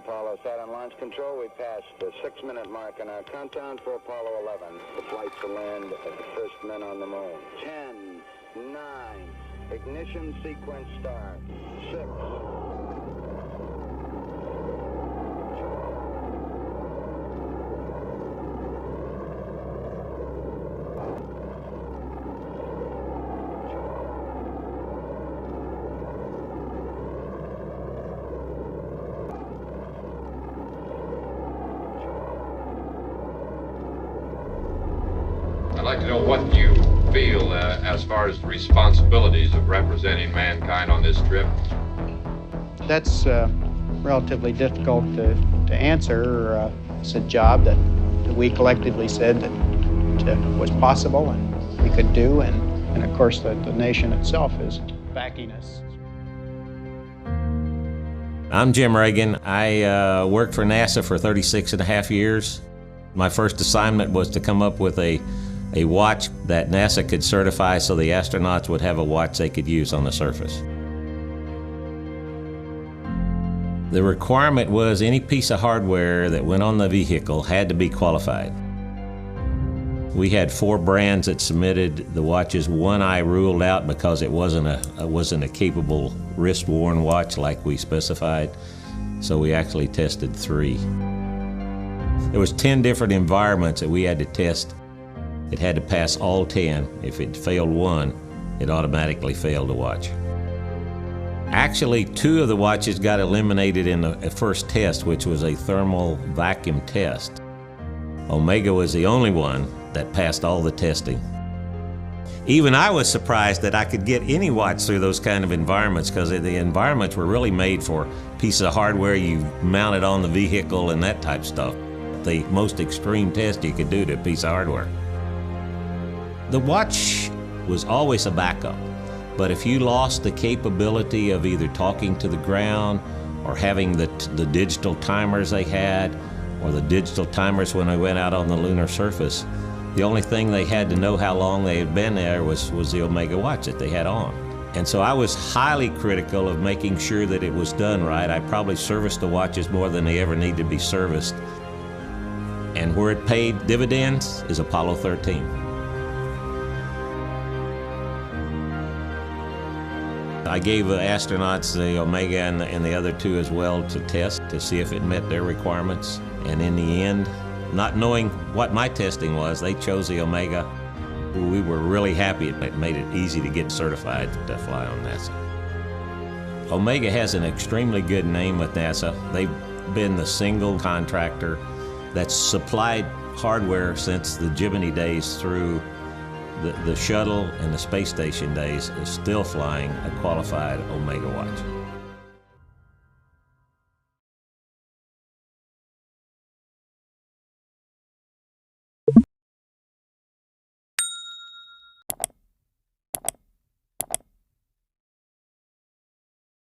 Apollo Saturn Launch Control. We passed the 6-minute mark in our countdown for Apollo 11. The flight to land of the first men on the moon. 10, 9, ignition sequence start. 6. I'd like to know what you feel as far as the responsibilities of representing mankind on this trip. That's relatively difficult to answer. It's a job that we collectively said that was possible and we could do, and of course the nation itself is backing us. I'm Jim Reagan. I worked for NASA for 36 and a half years. My first assignment was to come up with a watch that NASA could certify so the astronauts would have a watch they could use on the surface. The requirement was any piece of hardware that went on the vehicle had to be qualified. We had 4 brands that submitted the watches. One I ruled out because it wasn't a capable wrist-worn watch like we specified, so we actually tested 3. There was 10 different environments that we had to test. It had to pass all 10. If it failed one, it automatically failed the watch. Actually, 2 of the watches got eliminated in the first test, which was a thermal vacuum test. Omega was the only one that passed all the testing. Even I was surprised that I could get any watch through those kind of environments, because the environments were really made for pieces of hardware you mounted on the vehicle and that type of stuff. The most extreme test you could do to a piece of hardware. The watch was always a backup, but if you lost the capability of either talking to the ground or having the digital timers they had, or the digital timers when they went out on the lunar surface, the only thing they had to know how long they had been there was the Omega watch that they had on. And so I was highly critical of making sure that it was done right. I probably serviced the watches more than they ever need to be serviced. And where it paid dividends is Apollo 13. I gave the astronauts the Omega and the other 2 as well to test to see if it met their requirements. And in the end, not knowing what my testing was, they chose the Omega. We were really happy. It made it easy to get certified to fly on NASA. Omega has an extremely good name with NASA. They've been the single contractor that's supplied hardware since the Gemini days through the shuttle and the space station days, is still flying a qualified Omega watch.